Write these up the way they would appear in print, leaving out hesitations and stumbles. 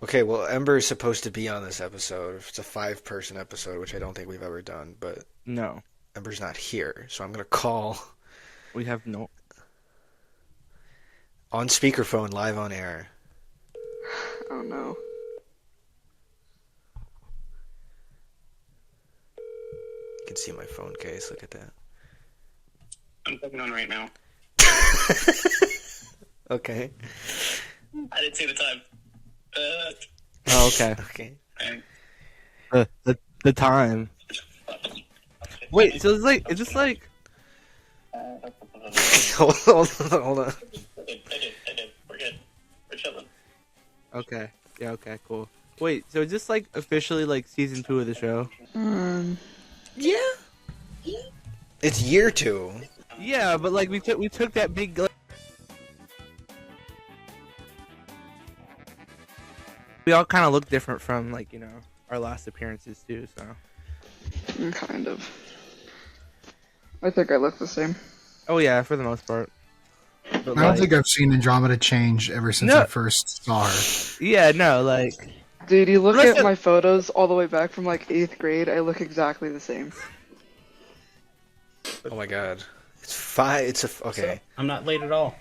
Okay, well, Ember is supposed to be on this episode. It's a five-person episode, which I don't think we've ever done, but No, Ember's not here, so I'm gonna call we have no. on speakerphone live on air. Oh no. You can see my phone case. Look at that. I'm clicking on right now. Okay. I didn't see the time. Oh, okay. Okay. And The time. Wait, so it's just like hold on. I did. We're good. We're chilling. okay, yeah, okay, cool. Wait, so is this like officially like season 2 of the show? Yeah. It's year 2. Yeah, but like we took that big. We all kind of look different from like our last appearances too. So Kind of. I think I look the same. oh yeah, for the most part. But, I don't think I've seen Andromeda change ever since No. I first saw her. Yeah, no, like Dude, you look Unless at my photos all the way back from like 8th grade, I look exactly the same. Oh my god. It's 5. Okay. I'm not late at all.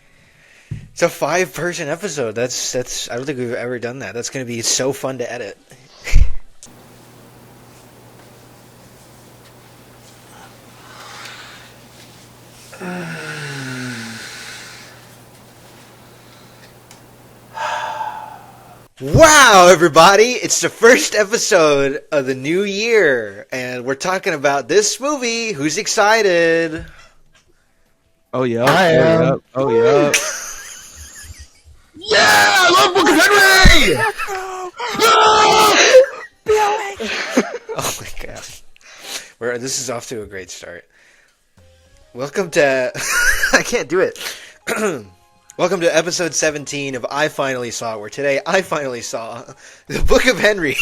It's a 5-person episode. That's I don't think we've ever done that. That's going to be so fun to edit. Wow, everybody! It's the first episode of the new year, and we're talking about this movie. Who's excited? oh yeah, I am. oh yeah. Yeah, I love Book of Henry! Oh my gosh. This is off to a great start. Welcome to... I can't do it. Welcome to episode 17 of I Finally Saw, where today I finally saw the Book of Henry.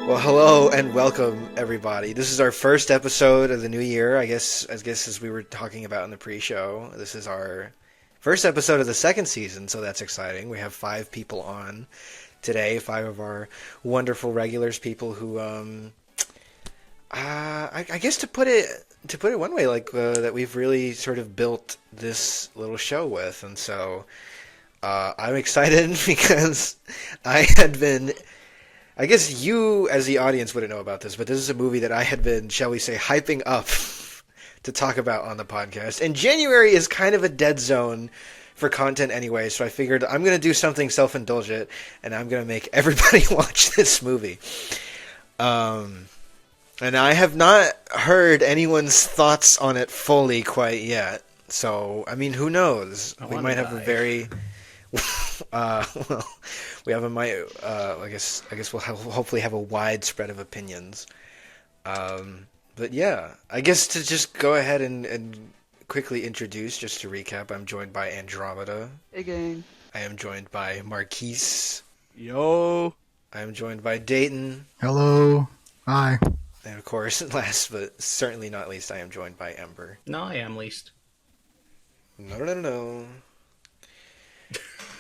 Well, hello and welcome, everybody. This is our first episode of the new year. I guess as we were talking about in the pre-show, this is our first episode of the second season, so that's exciting. We have 5 people on today, 5 of our wonderful regulars, people who, I guess to put it one way, like that we've really sort of built this little show with, and so I'm excited because I had been. I guess you, as the audience, wouldn't know about this, but this is a movie that I had been, shall we say, hyping up to talk about on the podcast. And January is kind of a dead zone for content anyway, so I figured I'm going to do something self-indulgent, and I'm going to make everybody watch this movie. And I have not heard anyone's thoughts on it fully quite yet. So, I mean, who knows? We might have a very... well, we have I guess we'll hopefully have a wide spread of opinions. But yeah, I guess to just go ahead and quickly introduce, just to recap, I'm joined by Andromeda. Hey gang. I am joined by Marquise. Yo, I am joined by Dayton. Hello. Hi. And of course, last but certainly not least, I am joined by Ember. No, I am least. No.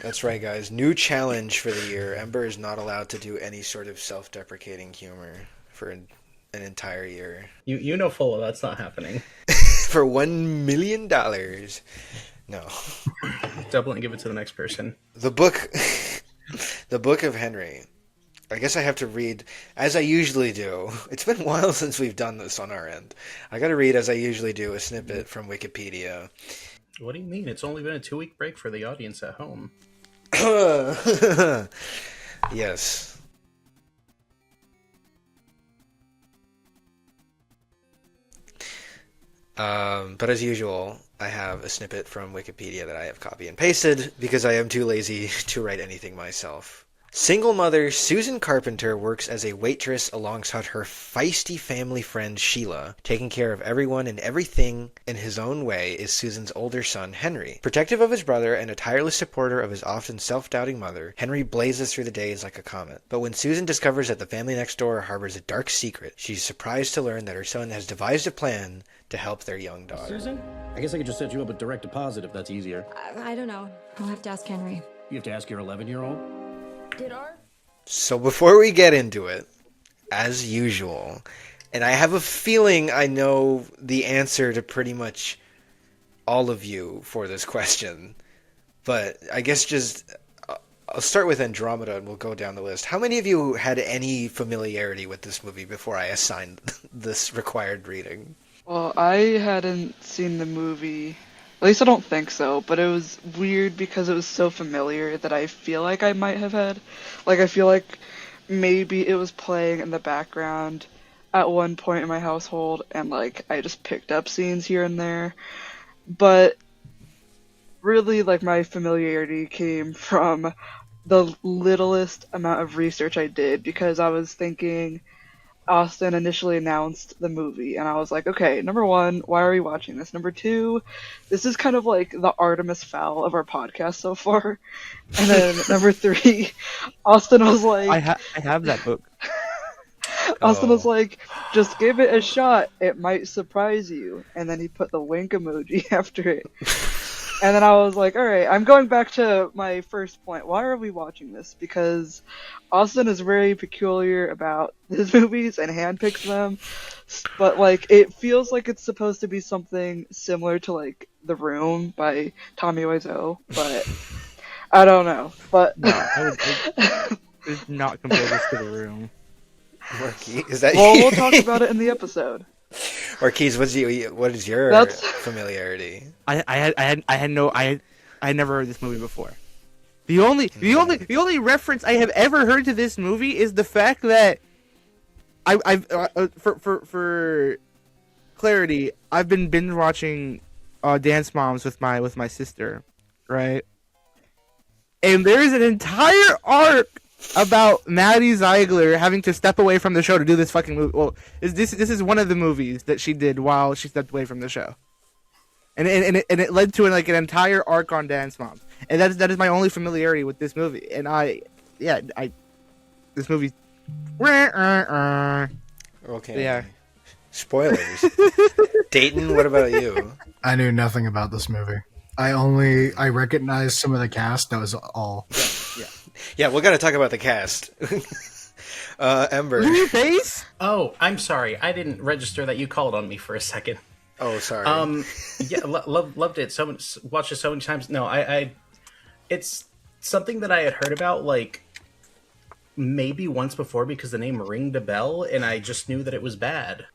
That's right, guys. New challenge for the year. Ember is not allowed to do any sort of self-deprecating humor for an entire year. You know full well that's not happening. For $1 million. No. Double it and give it to the next person. The book of Henry. I guess I have to read, as I usually do. It's been a while since we've done this on our end. I gotta read, as I usually do, a snippet from Wikipedia. What do you mean? It's only been a 2-week break for the audience at home. Yes. But as usual, I have a snippet from Wikipedia that I have copy and pasted because I am too lazy to write anything myself. Single mother Susan Carpenter works as a waitress alongside her feisty family friend Sheila. Taking care of everyone and everything in his own way is Susan's older son, Henry. Protective of his brother and a tireless supporter of his often self-doubting mother, Henry blazes through the days like a comet. But when Susan discovers that the family next door harbors a dark secret, she's surprised to learn that her son has devised a plan to help their young daughter. Susan? I guess I could just set you up with direct deposit if that's easier. I don't know. I'll have to ask Henry. You have to ask your 11-year-old? Did our... So before we get into it, as usual, and I have a feeling I know the answer to pretty much all of you for this question, but I guess just I'll start with Andromeda and we'll go down the list. How many of you had any familiarity with this movie before I assigned this required reading? Well, I hadn't seen the movie. At least I don't think so, but it was weird because it was so familiar that I feel like I might have had. Like, I feel like maybe it was playing in the background at one point in my household, and, like, I just picked up scenes here and there. But really, like, my familiarity came from the littlest amount of research I did, because I was thinking Austin initially announced the movie, and I was like, okay, number one, why are we watching this? Number two, this is kind of like the Artemis Fowl of our podcast so far. And then number three, Austin was like... I have that book. Austin was like, just give it a shot, it might surprise you. And then he put the wink emoji after it. And then I was like, alright, I'm going back to my first point. Why are we watching this? Because Austin is very peculiar about his movies and handpicks them. But, like, it feels like it's supposed to be something similar to, like, The Room by Tommy Wiseau. But I don't know. But No, I would not compare this to The Room. Marquis, is that well, you? we'll talk about it in the episode. Marquise, what is your That's- familiarity? I had never heard this movie before. The only reference I have ever heard to this movie is the fact that I've for clarity, I've been binge watching Dance Moms with my sister, right? And there's an entire arc about Maddie Ziegler having to step away from the show to do this fucking movie. Well, this is one of the movies that she did while she stepped away from the show, and it led to an entire arc on Dance Moms, and that is my only familiarity with this movie. And this movie. Okay. Yeah. Spoilers. Dayton, what about you? I knew nothing about this movie. I recognized some of the cast. That was all. Yeah, we're gonna talk about the cast. Ember. Your face? Oh, I'm sorry. I didn't register that you called on me for a second. Oh, sorry. Yeah, loved it. Watched it so many times. No, I it's something that I had heard about, like, maybe once before because the name ringed a bell, and I just knew that it was bad.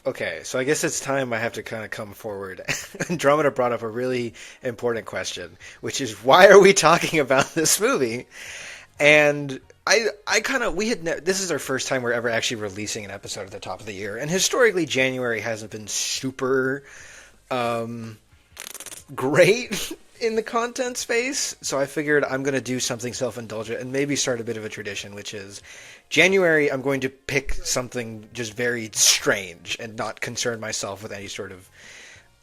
Okay, so I guess it's time I have to kind of come forward. Andromeda brought up a really important question, which is why are we talking about this movie? And this is our first time we're ever actually releasing an episode at the top of the year, and historically January hasn't been super great in the content space, so I figured I'm going to do something self-indulgent and maybe start a bit of a tradition, which is January I'm going to pick something just very strange and not concern myself with any sort of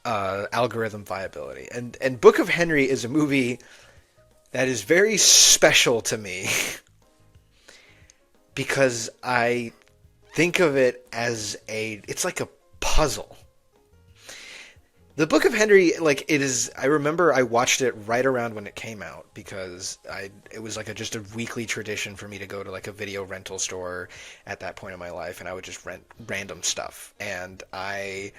algorithm viability. And Book of Henry is a movie that is very special to me because I think of it as it's like a puzzle. The Book of Henry, like, it is. I remember I watched it right around when it came out because it was like just a weekly tradition for me to go to like a video rental store at that point in my life, and I would just rent random stuff. And I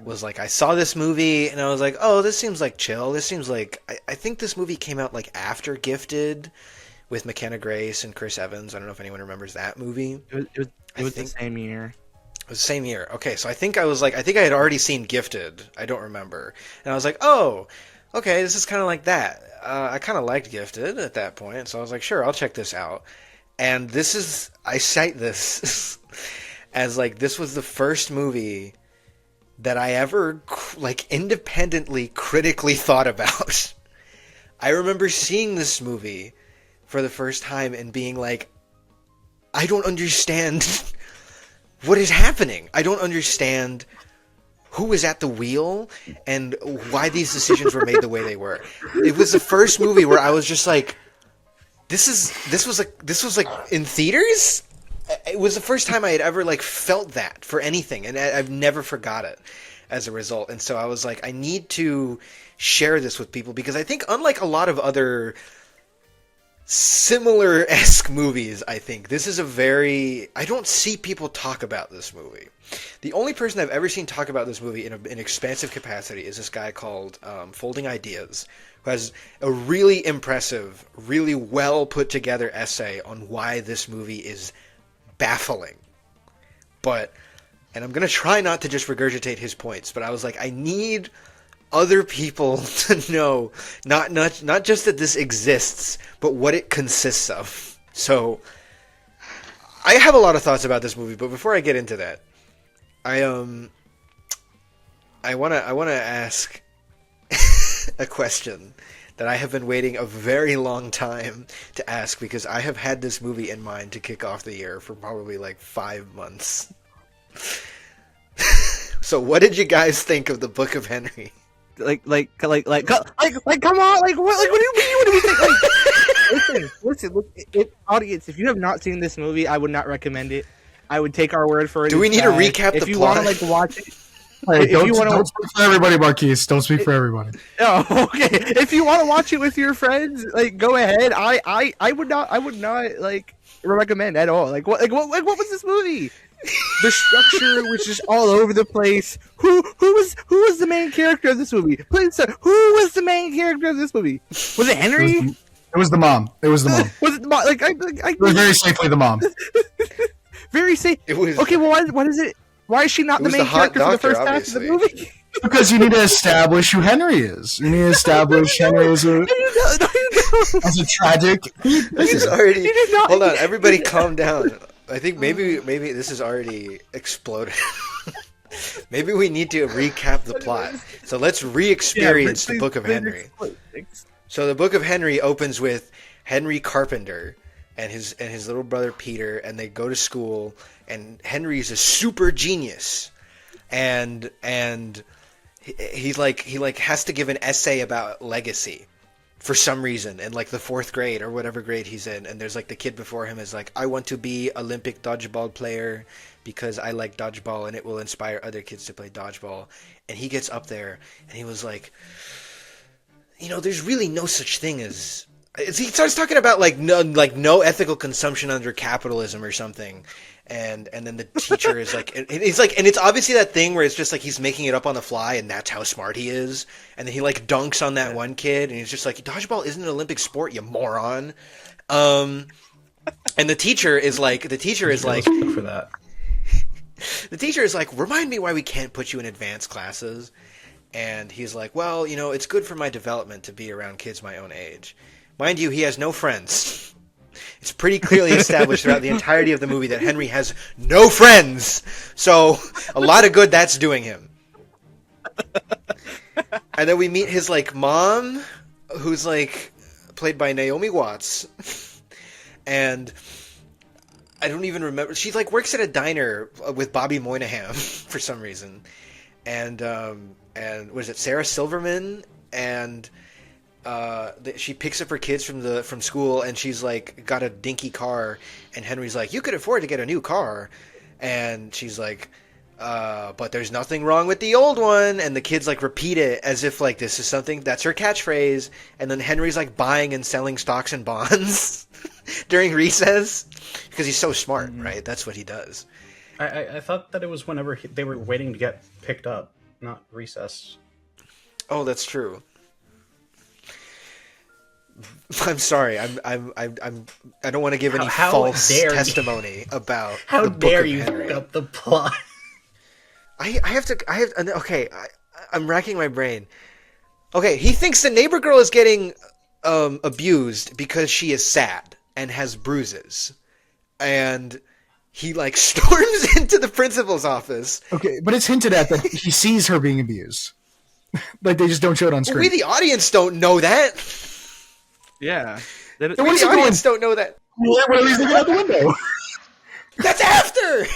was like, I saw this movie, and I was like, oh, this seems like chill. This seems like I think this movie came out like after Gifted, with McKenna Grace and Chris Evans. I don't know if anyone remembers that movie. It was the same year. It was the same year. Okay, so I think I had already seen Gifted. I don't remember. And I was like, oh, okay, this is kind of like that. I kind of liked Gifted at that point, so I was like, sure, I'll check this out. And I cite this as like, this was the first movie that I ever like independently critically thought about. I remember seeing this movie for the first time and being like, I don't understand what is happening. I don't understand who was at the wheel and why these decisions were made the way they were. It was the first movie where I was just like, this was like in theaters? It was the first time I had ever like felt that for anything, and I've never forgot it as a result. And so I was like, I need to share this with people because I think unlike a lot of other similar-esque movies, I think this is I don't see people talk about this movie. The only person I've ever seen talk about this movie in an expansive capacity is this guy called Folding Ideas, who has a really impressive, really well put together essay on why this movie is baffling. And I'm going to try not to just regurgitate his points, but I was like, I need other people to know not just that this exists, but what it consists of. So I have a lot of thoughts about this movie, but before I get into that, I want to ask a question that I have been waiting a very long time to ask because I have had this movie in mind to kick off the year for probably like 5 months. So what did you guys think of the Book of Henry? Like, come on, like, what do you mean? What do we think? Listen, audience, if you have not seen this movie, I would not recommend it. I would take our word for it. Do we need to recap the plot? If you want to like watch it, Hey, don't speak for everybody, Marquise. Don't speak for everybody. Oh, okay. If you want to watch it with your friends, like go ahead. I would not like recommend at all. Like what was this movie? The structure was just all over the place. Who was the main character of this movie? Please, sir, who was the main character of this movie? Was it Henry? It was the mom. Was it the mom? It was very safely the mom. Very safe. It was okay. Well, why is it? Why is she not the main character for the first half of the movie? Because you need to establish who Henry is. You need to establish Henry as a tragic. This is already. Hold on, everybody, calm down. I think maybe this is already exploded. Maybe we need to recap the plot. So let's re-experience the Book of Henry. So the Book of Henry opens with Henry Carpenter and his little brother Peter, and they go to school. And Henry's a super genius, and he has to give an essay about legacy for some reason in like the 4th grade or whatever grade he's in. And there's like the kid before him is like, I want to be Olympic dodgeball player because I like dodgeball and it will inspire other kids to play dodgeball. And he gets up there and he was like, there's really no such thing as. He starts talking about no ethical consumption under capitalism or something. And then the teacher is like, and it's obviously that thing where it's just like he's making it up on the fly, and that's how smart he is. And then he like dunks on that one kid, and he's just like, dodgeball isn't an Olympic sport, you moron. And the teacher is like, for that. The teacher is like, remind me why we can't put you in advanced classes. And he's like, well, it's good for my development to be around kids my own age. Mind you, he has no friends. It's pretty clearly established throughout the entirety of the movie that Henry has no friends. So a lot of good that's doing him. And then we meet his like mom, who's like played by Naomi Watts. And I don't even remember. She like works at a diner with Bobby Moynihan for some reason. And was it Sarah Silverman? And she picks up her kids from school, and she's like got a dinky car, and Henry's like, you could afford to get a new car, and she's like, but there's nothing wrong with the old one, and the kids like repeat it as if like this is something that's her catchphrase, and then Henry's like buying and selling stocks and bonds during recess because he's so smart, right? That's what he does. I thought that it was whenever they were waiting to get picked up, not recess. Oh, that's true. I'm sorry. I don't want to give any false testimony about. How the Book dare of you Henry. fuck up the plot? I'm racking my brain. Okay, he thinks the neighbor girl is getting abused because she is sad and has bruises, and he like storms into the principal's office. Okay, but it's hinted at that he sees her being abused. Like they just don't show it on Well, screen. we, the audience, don't know that. Yeah. Then We, what is the he doing? audience, don't know that. What is he looking out the window? That's after,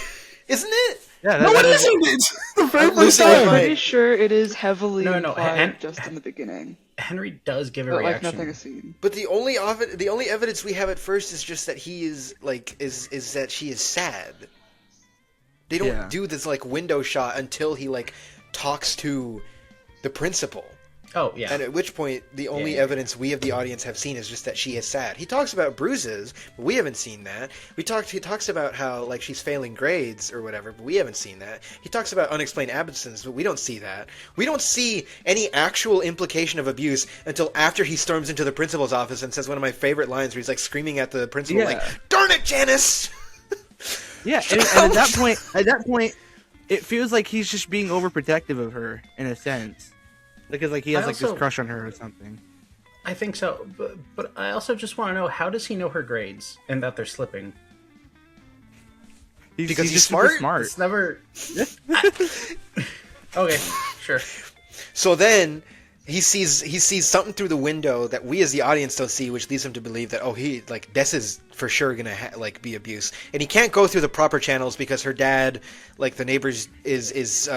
isn't it? Yeah. No, it isn't. It's the very I'm first losing my time. mind. Pretty sure it is heavily No, implied and- just in the beginning, Henry does give a but like reaction. nothing is seen. But the only evidence we have at first is just that he is like is that she is sad. They don't do this like window shot until he like talks to the principal. Oh yeah. And at which point, the only evidence we of the audience have seen is just that she is sad. He talks about bruises, but we haven't seen that. He talks about how like she's failing grades or whatever, but we haven't seen that. He talks about unexplained absence, but we don't see that. We don't see any actual implication of abuse until after he storms into the principal's office and says one of my favorite lines, where he's like screaming at the principal, like, "Darn it, Janice!" Yeah, and at that point, it feels like he's just being overprotective of her in a sense, because like he has like this crush on her or something. I think so, but I also just want to know, how does he know her grades and that they're slipping? Because he's just super smart? It's never. Okay, sure. So then he sees something through the window that we as the audience don't see, which leads him to believe that he like this is for sure gonna like be abuse, and he can't go through the proper channels because her dad, like the neighbors, is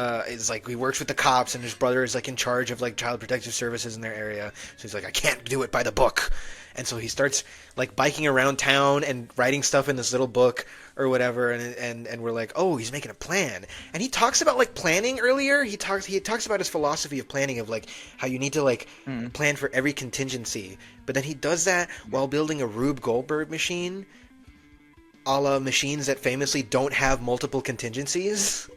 like he works with the cops, and his brother is like in charge of like child protective services in their area. So he's like, I can't do it by the book, and so he starts like biking around town and writing stuff in this little book or whatever, and we're like, oh, he's making a plan. And he talks about like planning earlier. He talks about his philosophy of planning, of like how you need to like plan for every contingency. But then he does that while building a Rube Goldberg machine, a la machines that famously don't have multiple contingencies.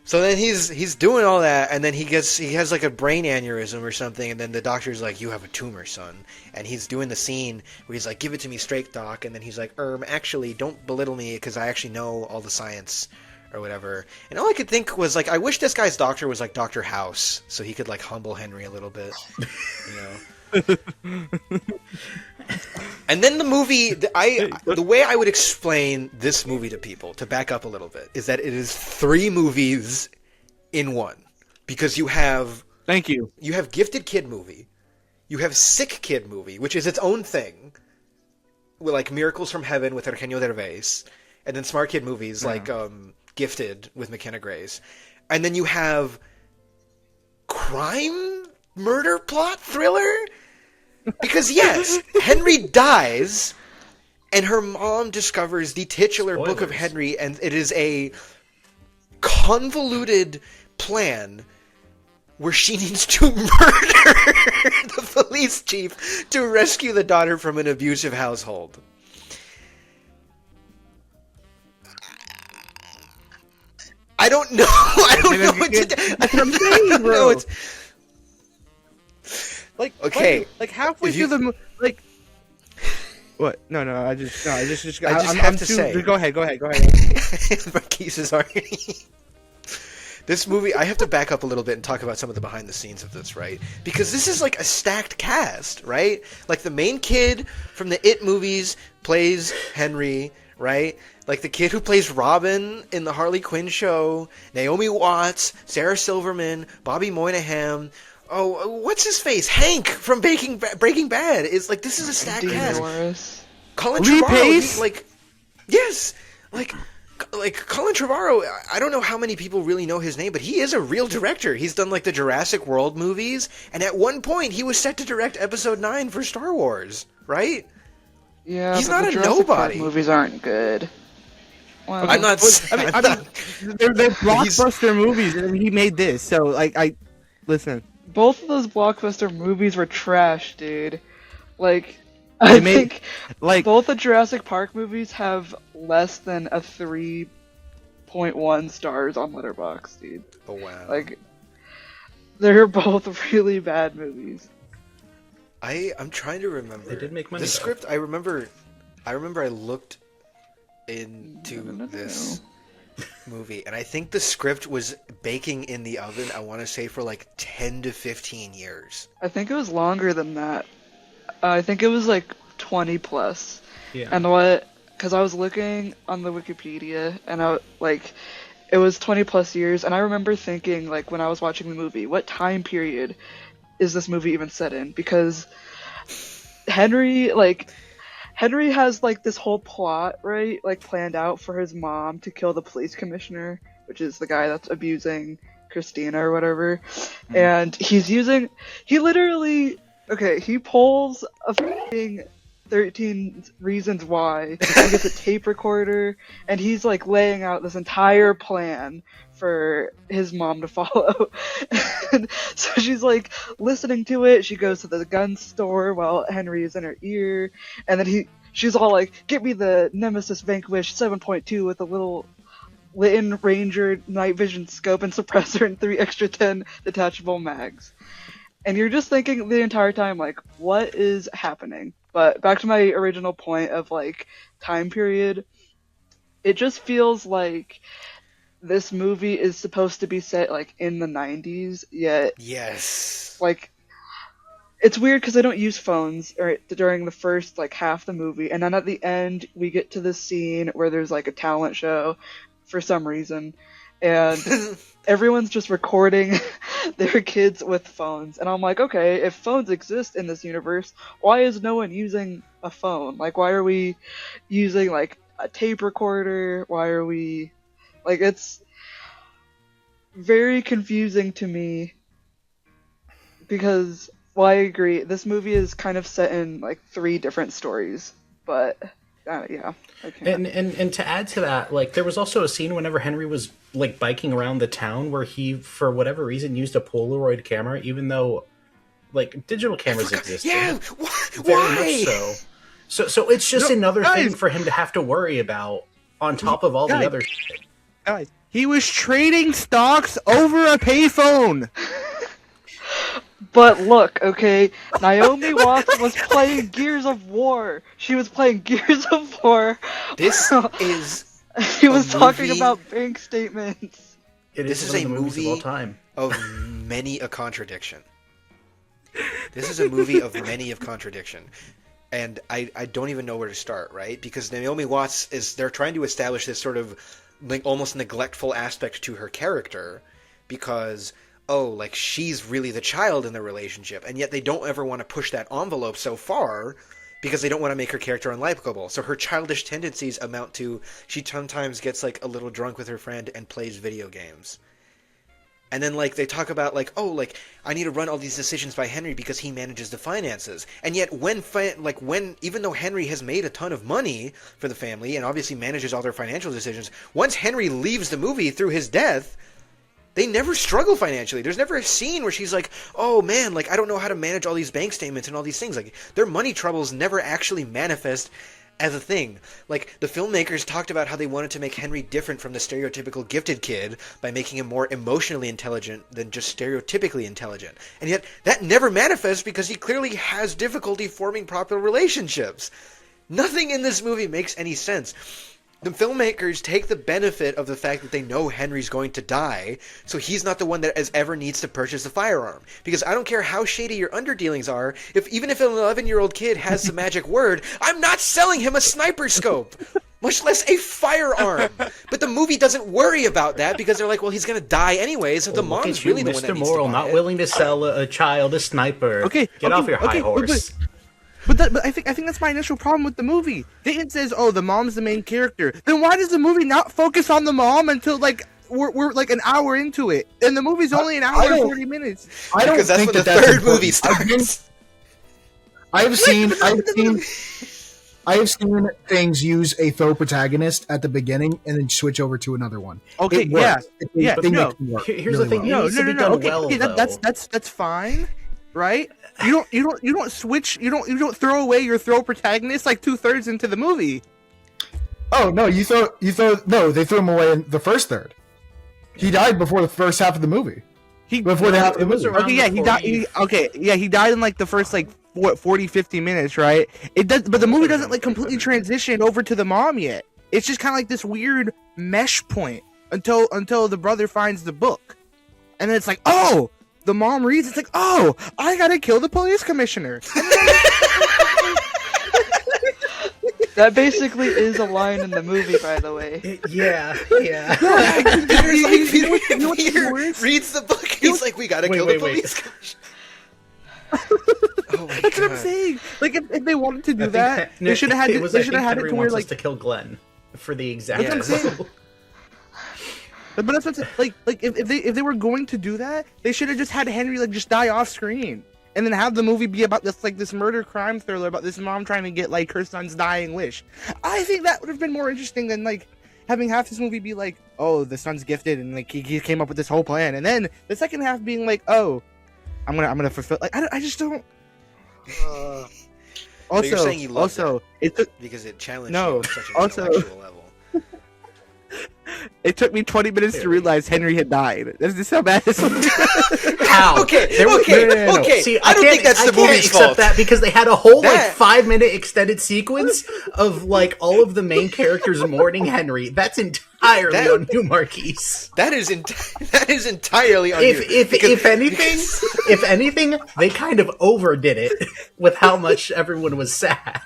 So then he's doing all that, and then he has like a brain aneurysm or something, and then the doctor's like, you have a tumor, son. And he's doing the scene where he's like, give it to me straight, doc. And then he's like, actually, don't belittle me, because I actually know all the science or whatever. And all I could think was like, I wish this guy's doctor was like Dr. House, so he could like humble Henry a little bit, you know. And then the movie, the way I would explain this movie to people, to back up a little bit, is that it is 3 movies in one. Because you have... Thank you. You have Gifted Kid movie. You have Sick Kid movie, which is its own thing. With like Miracles from Heaven with Eugenio Derbez. And then Smart Kid movies like Gifted with McKenna Grace. And then you have crime, murder, plot, thriller? Because yes, Henry dies, and her mom discovers the titular book of Henry, and it is a convoluted plan where she needs to murder the police chief to rescue the daughter from an abusive household. I don't know. I don't know what to do. That's what I'm saying, bro. Like, okay, like halfway through the like. What? No. I just have to say. Go ahead. Marquise is already. This movie, I have to back up a little bit and talk about some of the behind the scenes of this, right? Because this is like a stacked cast, right? Like the main kid from the It movies plays Henry, right? Like the kid who plays Robin in the Harley Quinn show, Naomi Watts, Sarah Silverman, Bobby Moynihan. Oh, what's his face? Hank from Breaking Bad. Is like, this is a stacked cast. Norris. Colin Lee Trevorrow, Pace? like, yes, like Colin Trevorrow. I don't know how many people really know his name, but he is a real director. He's done like the Jurassic World movies, and at one point he was set to direct Episode 9 for Star Wars, right? Yeah, He's but not the a Jurassic Park nobody. movies aren't good. Well, I'm not. I mean, they're blockbuster movies, and he made this. So, like, listen. both of those blockbuster movies were trash, dude. Like, I think like both the Jurassic Park movies have less than a 3.1 stars on Letterboxd, dude. Oh wow! Like, they're both really bad movies. I'm trying to remember. They did make money, The though. script. I remember I looked into this movie, and I think the script was baking in the oven, I want to say, for like 10 to 15 years. I think it was longer than that. I think it was like 20 plus. Yeah. And what because I was looking on the Wikipedia, and it was 20 plus years, and I remember thinking, like, when I was watching the movie, what time period is this movie even set in? Because Henry, like, Henry has, like, this whole plot, right, like, planned out for his mom to kill the police commissioner, which is the guy that's abusing Christina or whatever. And he literally, okay, he pulls a f***ing 13 Reasons Why. He gets a tape recorder, and he's, like, laying out this entire plan for his mom to follow. And so she's, like, listening to it. She goes to the gun store while Henry is in her ear, and then she's all like, "Get me the Nemesis Vanquish 7.2 with a little Litton Ranger night vision scope and suppressor and 3 extra 10 detachable mags." And you're just thinking the entire time, like, what is happening? But back to my original point of, like, time period, it just feels like this movie is supposed to be set, like, in the 90s, yet, Yes. like, it's weird because they don't use phones during the first, like, half the movie, and then at the end, we get to this scene where there's, like, a talent show for some reason, and everyone's just recording their kids with phones. And I'm like, okay, if phones exist in this universe, why is no one using a phone? Like, why are we using, like, a tape recorder? Why are we... Like, it's very confusing to me because, well, I agree, this movie is kind of set in, like, 3 different stories, but... yeah. And to add to that, like, there was also a scene whenever Henry was, like, biking around the town where he, for whatever reason, used a Polaroid camera, even though, like, digital cameras existed. Yeah, Very why? much so. So it's just another thing for him to have to worry about on top of all the other shit. Guys, he was trading stocks over a payphone. But look, okay, Naomi Watts was playing Gears of War. She was playing Gears of War. This is She was a talking movie- about bank statements. This is one a of the movies of movie all time. of many a contradiction. This is a movie of many of contradiction. And I don't even know where to start, right? Because Naomi Watts they're trying to establish this sort of like almost neglectful aspect to her character because, oh, like she's really the child in the relationship. And yet they don't ever want to push that envelope so far because they don't want to make her character unlikable. So her childish tendencies amount to she sometimes gets like a little drunk with her friend and plays video games. And then, like, they talk about, like, oh, like, I need to run all these decisions by Henry because he manages the finances. And yet, even though Henry has made a ton of money for the family and obviously manages all their financial decisions, once Henry leaves the movie through his death, they never struggle financially. There's never a scene where she's like, oh, man, like, I don't know how to manage all these bank statements and all these things. Like, their money troubles never actually manifest as a thing. Like, the filmmakers talked about how they wanted to make Henry different from the stereotypical gifted kid by making him more emotionally intelligent than just stereotypically intelligent. And yet, that never manifests because he clearly has difficulty forming proper relationships. Nothing in this movie makes any sense. The filmmakers take the benefit of the fact that they know Henry's going to die, so he's not the one that ever needs to purchase a firearm. Because I don't care how shady your underdealings are, even if an 11-year-old kid has the magic word, I'm not selling him a sniper scope, much less a firearm. But the movie doesn't worry about that because they're like, well, he's going to die anyways, so the Look mom's at you, really the one that Mr. needs to Moral, buy not it. willing to sell a child a sniper. Get off your high horse. But I think that's my initial problem with the movie. Dayton says, "Oh, the mom's the main character." Then why does the movie not focus on the mom until like we're like an hour into it, and the movie's only an hour and 40 minutes? I don't Because that's think when the that's third important. movie starts. I've seen things use a faux protagonist at the beginning and then switch over to another one. Okay, It works. yeah, Thing no. that can work Here's really the thing. well. It needs to be done Okay, well, okay, though. that's fine, right? You don't switch. You don't throw away your protagonist like 2/3 into the movie. Oh no, no, they threw him away in the first third. He died before the first half of the movie. Before the half of the movie. Okay, yeah, he died. He died in like the first like 40, 50 minutes, right? It does, but the movie doesn't like completely transition over to the mom yet. It's just kind of like this weird mesh point until the brother finds the book, and then it's like, oh, the mom reads. It's like, oh, I gotta kill the police commissioner. That basically is a line in the movie, by the way. Yeah. Peter's like, Peter worse? reads the book. He's like, we gotta Wait, kill wait, the wait. police commissioner. Oh my That's what I'm God. saying. Like, if they wanted to I do think that, they should have had it was. they I should think have had it Henry to where wants like. us to kill Glenn for the exact. Yes. That's what I'm saying. But that's what's like if they were going to do that, they should have just had Henry like just die off screen, and then have the movie be about this murder crime thriller about this mom trying to get like her son's dying wish. I think that would have been more interesting than like having half this movie be like, oh, the son's gifted and like he came up with this whole plan, and then the second half being like, oh, I'm gonna fulfill. Like I just don't. So you're saying you loved it took because it challenged No, you on such an also- intellectual level. it took me 20 minutes to realize Henry had died. That's just how bad this movie. How? Okay, No. okay. See, I don't think that's the I can't movie's accept fault. that because they had a whole That- 5-minute extended sequence of like all of the main characters mourning Henry. That's entirely That- on you, Marquise. That is entirely on you. If anything, they kind of overdid it with how much everyone was sad.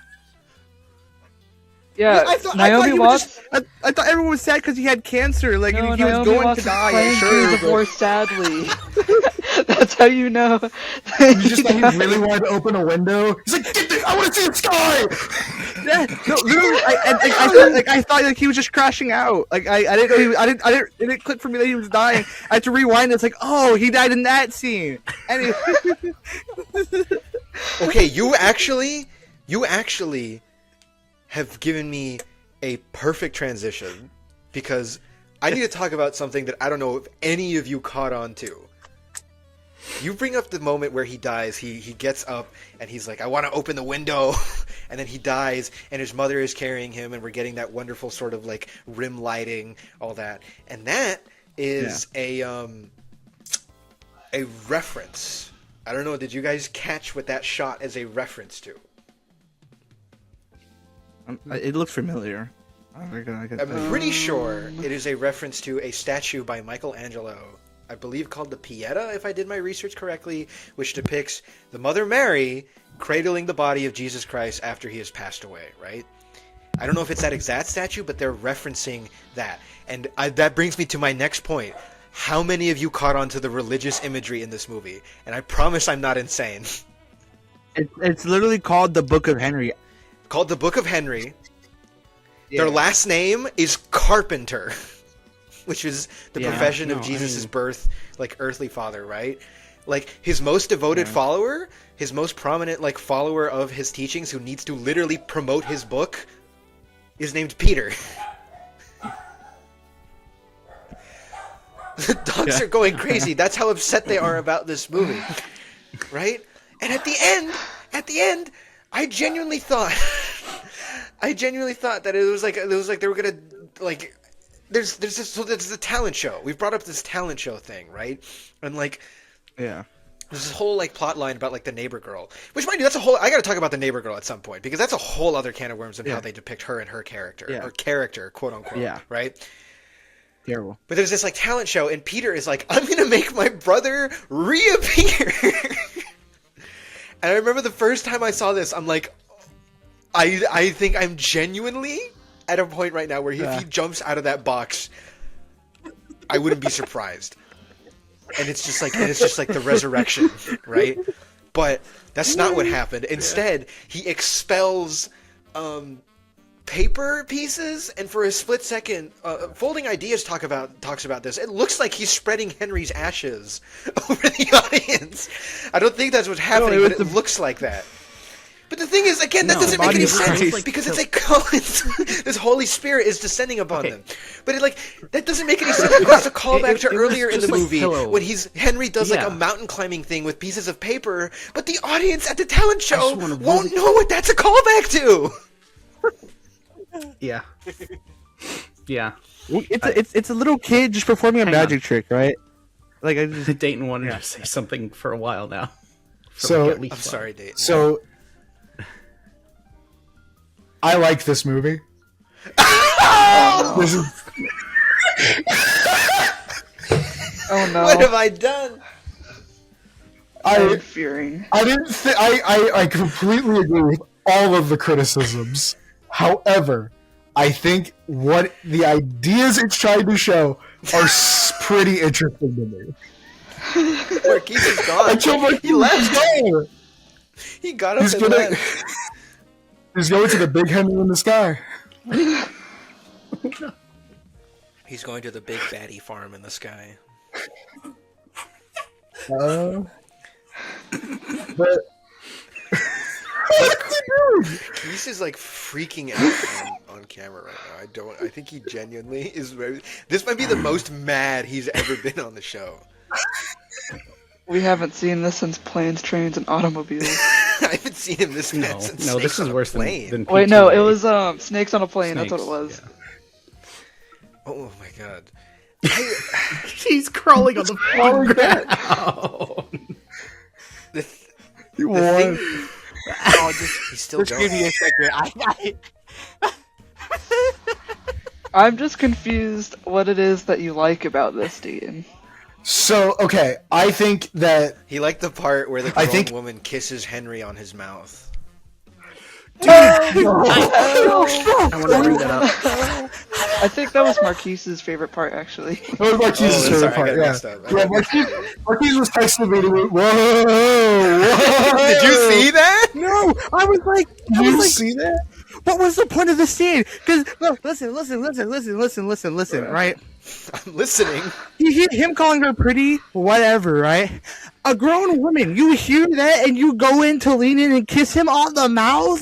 Yeah, Naomi he was Watts. just- I thought everyone was sad because he had cancer. Like No, and he was Naomi going Watts to die. playing Sure, through the but- more sadly. That's how you know. You just like he really wanted to open a window. He's like, get this, I want to see the sky. Yeah, no, literally, I thought like he was just crashing out. Like I didn't know it didn't click for me that he was dying. I had to rewind. It's like, oh, he died in that scene. Anyway, Okay, you actually have given me a perfect transition because I need to talk about something that I don't know if any of you caught on to. You bring up the moment where he dies, he gets up and he's like, I want to open the window, and then he dies and his mother is carrying him and we're getting that wonderful sort of like rim lighting, all that. And that is a reference. I don't know, did you guys catch what that shot is a reference to? it looks familiar. I'm pretty sure it is a reference to a statue by Michelangelo, I believe called the Pieta, if I did my research correctly, which depicts the Mother Mary cradling the body of Jesus Christ after he has passed away, right? I don't know if it's that exact statue, but they're referencing that. And that brings me to my next point. How many of you caught on to the religious imagery in this movie? And I promise I'm not insane. It's literally called the Book of Henry. Called the Book of Henry. Yeah. Their last name is Carpenter, which is the Yeah, profession of no, I Jesus' mean- birth, like earthly father, right? Like his most devoted follower, his most prominent like follower of his teachings, who needs to literally promote his book, is named Peter. The dogs are going crazy. That's how upset they are about this movie, right? And at the end, I genuinely thought that it was like they were gonna like. There's the talent show. We've brought up this talent show thing, right? And like, Yeah. there's this whole like plot line about like the neighbor girl, which mind you, that's a whole. I got to talk about the neighbor girl at some point because that's a whole other can of worms of how they depict her and her character, Yeah. or character, quote unquote, Yeah. right? Terrible. But there's this like talent show, and Peter is like, I'm gonna make my brother reappear. And I remember the first time I saw this, I'm like, I think I'm genuinely at a point right now where if he jumps out of that box, I wouldn't be surprised. And it's just like the resurrection, right? But that's not what happened. Instead, he expels paper pieces, and for a split second, Folding Ideas talks about this. It looks like he's spreading Henry's ashes over the audience. I don't think that's what's happening, but it looks like that. But the thing is, again, that doesn't make any sense because it's like this Holy Spirit is descending upon them. But that doesn't make any sense because it's a callback to earlier in the movie when Henry does like a mountain climbing thing with pieces of paper, but the audience at the talent show won't know what that's a callback to. Yeah. Yeah. It's a little kid just performing a magic trick, right? Like I just Dayton wanted to say something for a while now. So at least I'm sorry, Dayton. So I like this movie. This is, Oh no. What have I done? I'm fearing. I didn't. I completely agree with all of the criticisms However, I think what the ideas it's trying to show are pretty interesting to me. Marquise is gone. I killed Marquise. He left. Go. He got up He's and gonna. left. He's going to the big Henry in the sky. He's going to the big baddie farm in the sky. But Marquise is like freaking out on camera right now. I think he genuinely is very. This might be the most mad he's ever been on the show. We haven't seen this since Planes, Trains, and Automobiles. I haven't seen him this mad since No, this Snakes is on a worse Plane. than Wait, no, it PTA. was Snakes on a Plane. Snakes, That's what it was. yeah. Oh my god. He's crawling on the Oh, ground. The you won. thing. Oh, he's still Just give me going. a second. I'm just confused what it is that you like about this, Dean. So, okay, I think that He liked the part where the I grown think- woman kisses Henry on his mouth. I want to bring that up. I think that was Marquise's favorite part, actually. that was Marquise's Oh, favorite sorry, I part. got Yeah, mixed up. yeah. Marquise was texting me. And went, whoa! Did you see that? No, I was like, Did you see that? what was the point of the scene? Because listen, right? I'm listening. You hear him calling her pretty, whatever, right? A grown woman, you hear that and you go in to lean in and kiss him on the mouth?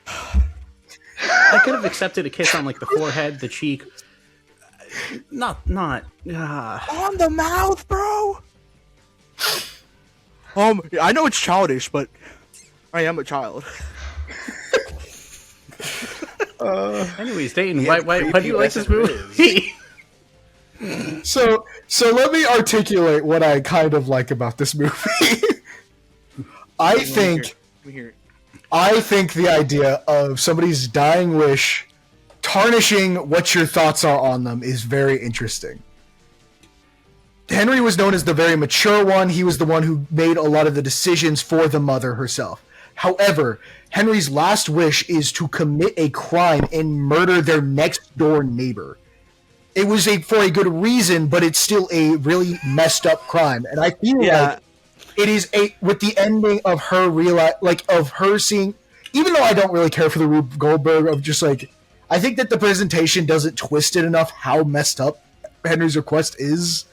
I could have accepted a kiss on like the forehead, the cheek. Not. On the mouth, bro? I know it's childish, but I am a child. Anyways, Dayton, Yeah, why do you like this creepy movie? So let me articulate what I kind of like about this movie. I think the idea of somebody's dying wish tarnishing what your thoughts are on them is very interesting. Henry was known as the very mature one. He was the one who made a lot of the decisions for the mother herself. However, Henry's last wish is to commit a crime and murder their next door neighbor. It was for a good reason, but it's still a really messed up crime. And I feel like it is with the ending of her of her seeing, even though I don't really care for the Rube Goldberg of just like, I think that the presentation doesn't twist it enough how messed up Henry's request is.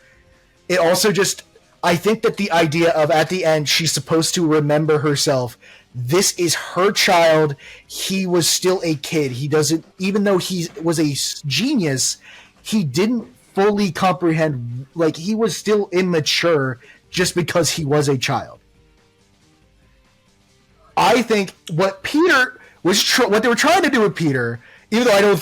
It also just, I think that the idea of at the end she's supposed to remember herself. This is her child. He was still a kid. He doesn't, even though he was a genius, he didn't fully comprehend, like he was still immature just because he was a child. I think what Peter was, what they were trying to do with Peter, even though I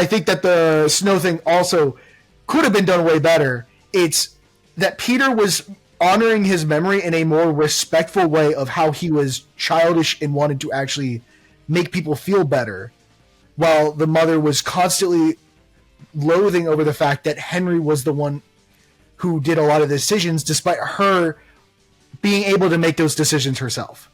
think that the snow thing also could have been done way better, it's that Peter was honoring his memory in a more respectful way of how he was childish and wanted to actually make people feel better, while the mother was constantly loathing over the fact that Henry was the one who did a lot of the decisions despite her being able to make those decisions herself.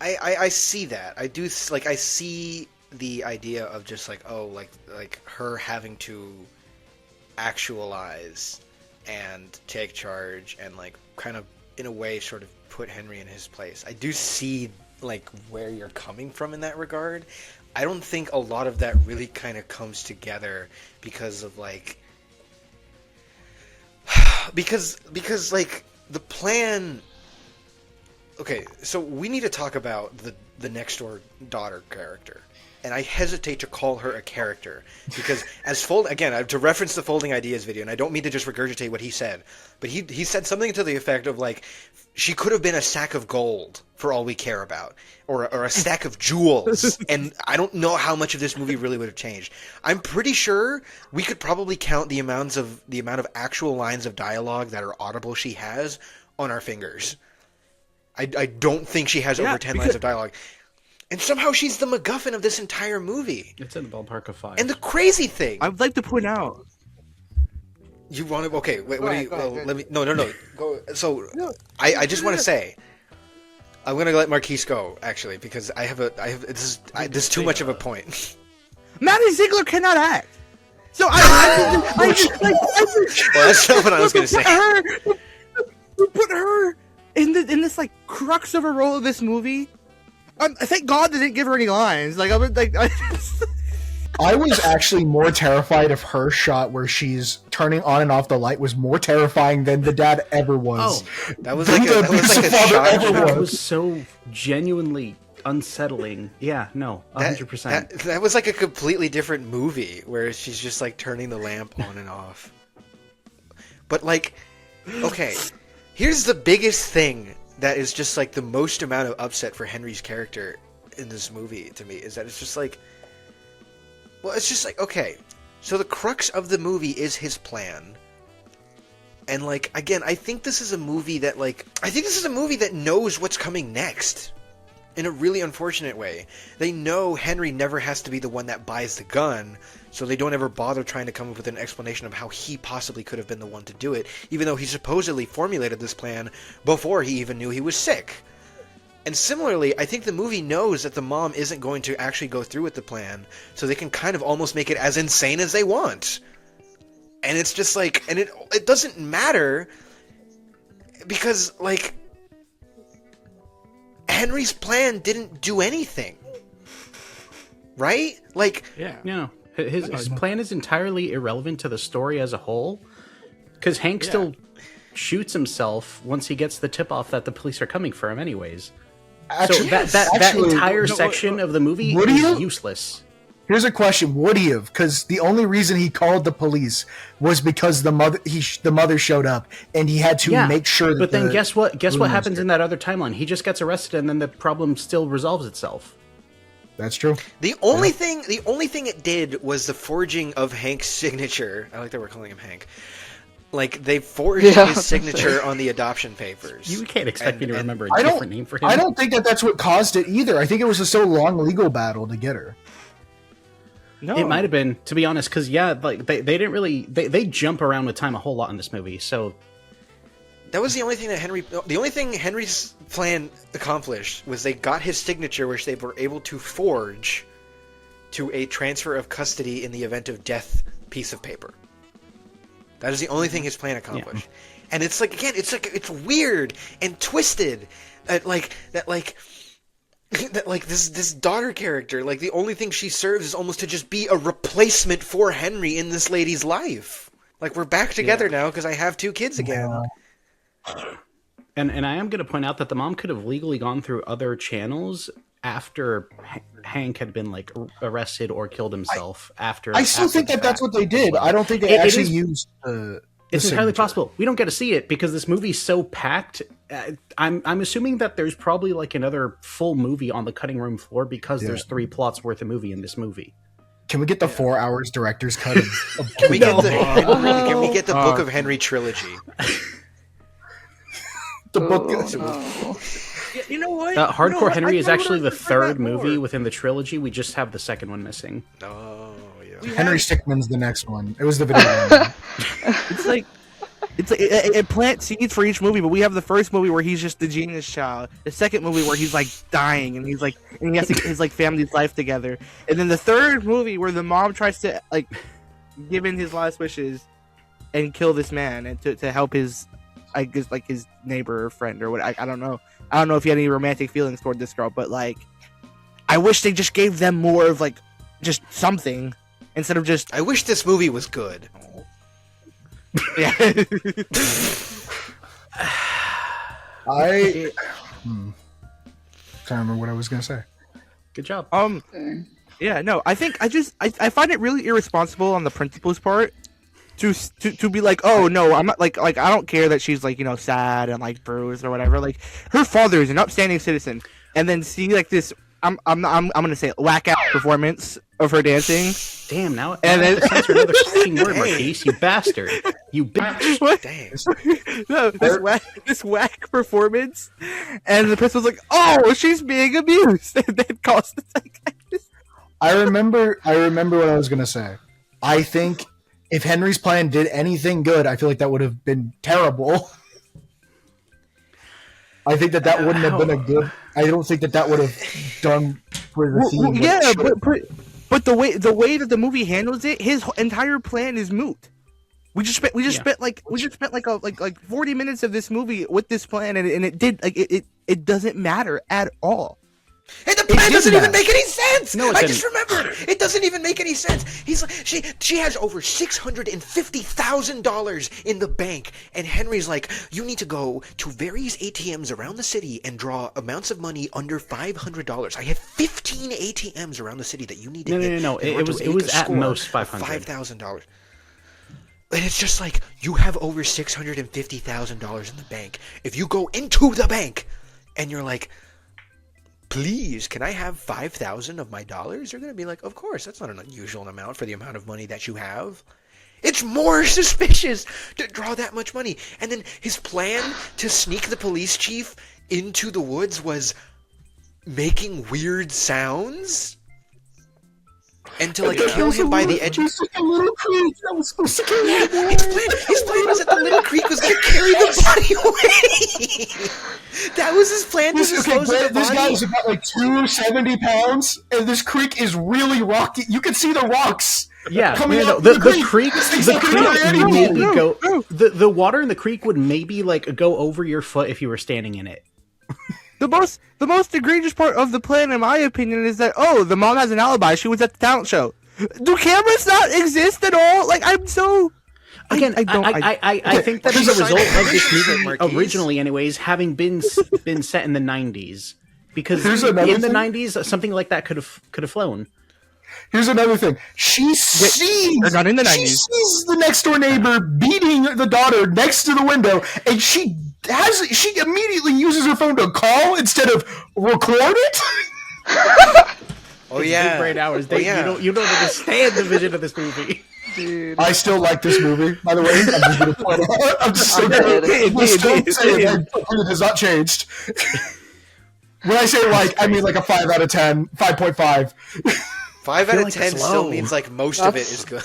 I see that. I do like. I see the idea of just like, oh, like her having to actualize and take charge and like kind of in a way sort of put Henry in his place. I do see like where you're coming from in that regard. I don't think a lot of that really kind of comes together because of like because like the plan. Okay, so we need to talk about the next door daughter character. And I hesitate to call her a character because again, to reference the Folding Ideas video, and I don't mean to just regurgitate what he said, but he said something to the effect of like, she could have been a sack of gold for all we care about, or a stack of jewels, and I don't know how much of this movie really would have changed. I'm pretty sure we could probably count the amount of actual lines of dialogue that are audible she has on our fingers. I don't think she has over 10 lines of dialogue. And somehow she's the MacGuffin of this entire movie. It's in the ballpark of 5. And the crazy thing... I would like to point out... You want to... Okay, wait, Go ahead, let me... No. Go. So, I just want to say, I'm gonna let Marquise go actually because this is too much of a point. Maddie Ziegler cannot act. So I Well, that's not what I was gonna say. Put her in this like crux of a role of this movie. Thank God they didn't give her any lines. Like I was like, I was actually more terrified of her shot where she's turning on and off the light was more terrifying than the dad ever was. Oh, That was like a shot. That was so genuinely unsettling. Yeah, no, 100%. That was like a completely different movie where she's just like turning the lamp on and off. But like, okay, here's the biggest thing that is just like the most amount of upset for Henry's character in this movie to me is that it's just like, well, it's just like, okay, so the crux of the movie is his plan. And like, again, I think this is a movie that knows what's coming next. In a really unfortunate way. They know Henry never has to be the one that buys the gun, so they don't ever bother trying to come up with an explanation of how he possibly could have been the one to do it, even though he supposedly formulated this plan before he even knew he was sick. And similarly, I think the movie knows that the mom isn't going to actually go through with the plan, so they can kind of almost make it as insane as they want. And it's just like, and it doesn't matter, because, like, Henry's plan didn't do anything, right? Like, yeah, no, his plan is entirely irrelevant to the story as a whole, because Hank still shoots himself once he gets the tip off that the police are coming for him, anyways. Actually, so that entire section of the movie is useless. Here's a question: would he have? Because the only reason he called the police was because the mother showed up, and he had to make sure. That then guess what? Guess what happens in that other timeline? He just gets arrested, and then the problem still resolves itself. That's true. The only thing it did was the forging of Hank's signature. I like that we're calling him Hank. Like, they forged his signature on the adoption papers. You can't expect me to remember a different name for him. I don't think that's what caused it either. I think it was a so long legal battle to get her. No. It might have been, to be honest, because like they didn't really they jump around with time a whole lot in this movie. So that was the only thing that Henry's plan accomplished was they got his signature, which they were able to forge to a transfer of custody in the event of death piece of paper. That is the only thing his plan accomplished. Yeah. And it's like, again, it's weird and twisted. That this daughter character, like, the only thing she serves is almost to just be a replacement for Henry in this lady's life. Like, we're back together now because I have 2 kids again. And I am going to point out that the mom could have legally gone through other channels after Hank had been, like, arrested or killed himself. I still think that's what they did. I don't think they actually used it's entirely possible. We don't get to see it because this movie's so packed. I'm assuming that there's probably like another full movie on the cutting room floor because there's 3 plots worth of movie in this movie. Can we get the 4 hours director's cut of Can we get the Book of Henry trilogy? The book. You know what? Hardcore Henry is actually the 3rd movie within the trilogy. We just have the 2nd one missing. Oh, yeah. Henry Stickmin's the next one. It was the video one. It's like it plants seeds for each movie, but we have the first movie where he's just the genius child, the second movie where he's like dying and he has to get his like family's life together, and then the 3rd movie where the mom tries to like give in his last wishes and kill this man and to help his, I guess, like his neighbor or friend or what. I don't know. I don't know if he had any romantic feelings toward this girl, but like I wish they just gave them more of like just something instead of just. I wish this movie was good. Yeah. I can't remember what I was gonna say. Good job. Yeah, no, I think I find it really irresponsible on the principal's part to be like, oh no, I'm not like I don't care that she's like, you know, sad and like bruised or whatever. Like, her father is an upstanding citizen, and then see like this. I'm gonna say whack out performance of her dancing. Damn, now and then censor another fucking word, Marquise, you bastard, you bitch. Dang. No, this whack performance, and the principal's like, oh, she's being abused, and then cost the psychiatrist. I remember what I was gonna say. I think if Henry's plan did anything good, I feel like that would have been terrible. I think that wouldn't have been a good. I don't think that would have done for the theme. Yeah, but the way that the movie handles it, his entire plan is moot. We just spent like 40 minutes of this movie with this plan, and it doesn't matter at all. And the plan doesn't even make any sense. No, I just remembered. It doesn't even make any sense. He's like, she has over $650,000 in the bank, and Henry's like, you need to go to various ATMs around the city and draw amounts of money under $500. I have 15 ATMs around the city that you need to hit. No. It was at most $5,000. And it's just like, you have over $650,000 in the bank. If you go into the bank and you're like, please, can I have 5,000 of my dollars? They're going to be like, of course, that's not an unusual amount for the amount of money that you have. It's more suspicious to draw that much money. And then his plan to sneak the police chief into the woods was making weird sounds and to like kill him by the edge. There's like a little creek that was supposed to kill him. His plan was that the little creek was going to carry the body away. That was his plan to dispose of the body. This guy is about like 270 pounds, and this creek is really rocky. You can see the rocks. Yeah, coming out the creek. creek would maybe go. The water in the creek would maybe like go over your foot if you were standing in it. The most egregious part of the plan, in my opinion, is that the mom has an alibi. She was at the talent show. Do cameras not exist at all? Like, I'm so. Again, I think that is a result of this movie Marquise. originally, anyways, having been set in the 90s. Because in the 90s, something like that could have flown. Here's another thing. She sees not in the 90s. She sees the next door neighbor beating the daughter next to the window, and she immediately uses her phone to call instead of record it. Oh yeah, Big brain hours. You don't understand the vision of this movie. Dude. I still like this movie, by the way. I'm just going to point out. I'm just so good. It has not changed. When I say like, I mean like a 5 out of 10, 5.5. 5 out of 10 it's still low. means like most of it is good.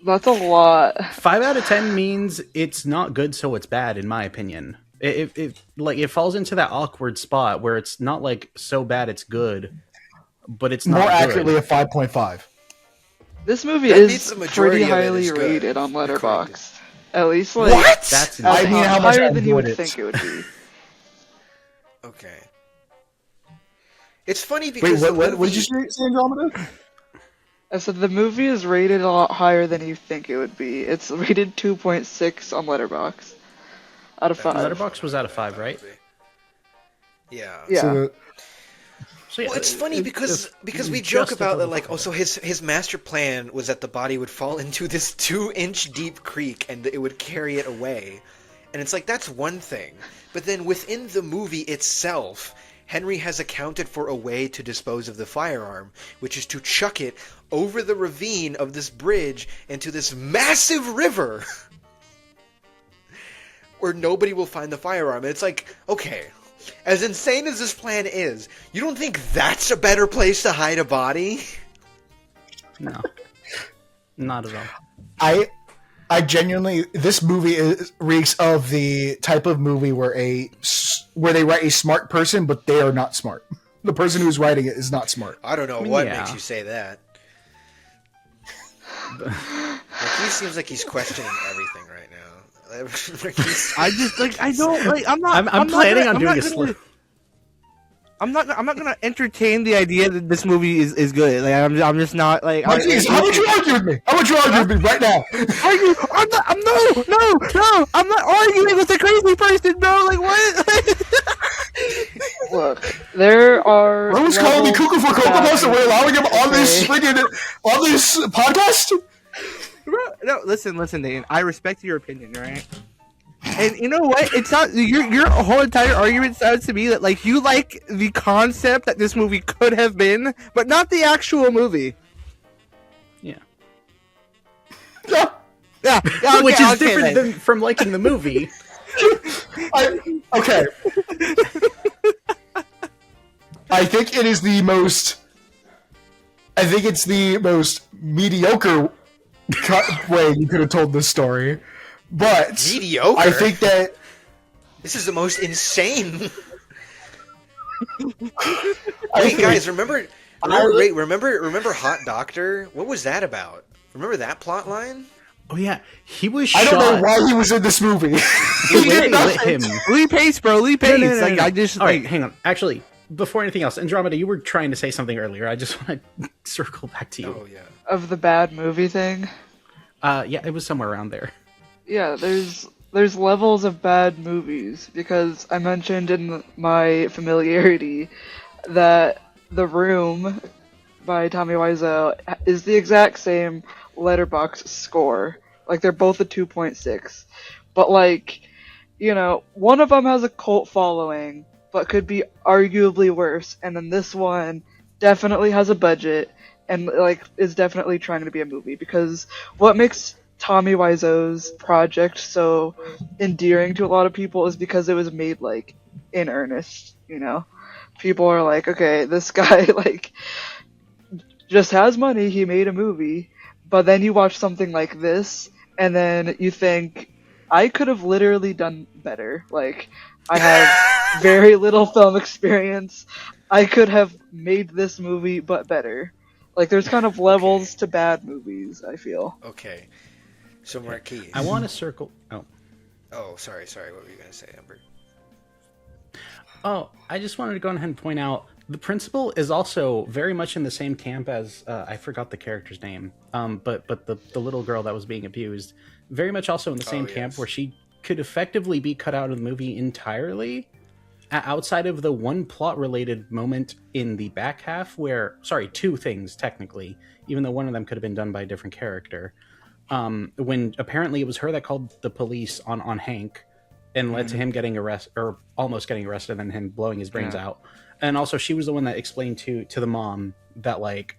That's a lot. 5 out of 10 means it's not good, so it's bad, in my opinion. It falls into that awkward spot where it's not like so bad it's good, but it's not More good. accurately a 5.5. This movie That means is the majority pretty of it highly is good, rated on according to- Letterboxd. At least like What? That's I mean, how much I higher than you would enjoyed it. think it would be. Okay. It's funny Wait, because what did you say, Andromeda? I said the movie is rated a lot higher than you think it would be. It's rated 2.6 on Letterboxd out of 5. Letterboxd was out of 5, right? Yeah. Yeah. So, So, yeah, Well, it's funny because we just joke about above that, like, the oh, so his master plan was that the body would fall into this 2-inch deep creek and it would carry it away, and it's like that's one thing, but then within the movie itself, Henry has accounted for a way to dispose of the firearm, which is to chuck it over the ravine of this bridge into this massive river, where nobody will find the firearm. And it's like, okay. As insane as this plan is, you don't think that's a better place to hide a body? no, not at all. I genuinely, this movie reeks of the type of movie where they write a smart person, but they are not smart. The person who's writing it is not smart. I don't know what makes you say that. Like, he seems like he's questioning everything right now. I just like I don't like I'm not. I'm planning on doing a slow. I'm not gonna entertain the idea that this movie is good. Like I'm just not like. Marquise, how would you argue with me? How would you argue with me right now? I'm not arguing with a crazy person, bro. Like what? Look, there are. Rose calling me cuckoo for Cocoa Puffs, and we're allowing him on this Okay. on this podcast. No, listen, Dane. I respect your opinion, right? And you know what? It's not your whole entire argument sounds to me that like you like the concept that this movie could have been, but not the actual movie. Yeah. Yeah. Yeah, Which is okay, different then. from liking the movie. Okay. I think it is the most. I think it's the most mediocre way you could have told this story, but Mediocre? I think that This is the most insane. I Wait, think- guys, remember Hot Doctor? What was that about? Remember that plot line? Oh yeah, he was I shot. don't know why he was in this movie. The way they lit him. Lee Pace, bro. Lee Pace. Like I just All right, like, hang on. Actually, before anything else, Andromeda, you were trying to say something earlier. I just want to circle back to you. Oh yeah. Of the bad movie thing. Yeah, it was somewhere around there. Yeah, there's levels of bad movies because I mentioned in my familiarity that The Room by Tommy Wiseau is the exact same Letterboxd score. Like they're both a 2.6. But like, you know, one of them has a cult following but could be arguably worse, and then this one definitely has a budget and like is definitely trying to be a movie because what makes Tommy Wiseau's project so endearing to a lot of people is because it was made like in earnest, you know. People are like, okay, this guy like just has money, he made a movie. But then you watch something like this and then you think I could have literally done better. Like I have very little film experience. I could have made this movie but better. Like there's kind of levels to bad movies, I feel. Okay. So Marquise. I want to circle. Oh, sorry. What were you gonna say, Amber? Oh, I just wanted to go ahead and point out the principal is also very much in the same camp as I forgot the character's name. But the little girl that was being abused, very much also in the same camp yes. where she could effectively be cut out of the movie entirely, outside of the one plot related moment in the back half where, sorry, two things technically, even though one of them could have been done by a different character. When apparently it was her that called the police on Hank and led to him getting arrested, or almost getting arrested, and him blowing his brains out. And also she was the one that explained to the mom that like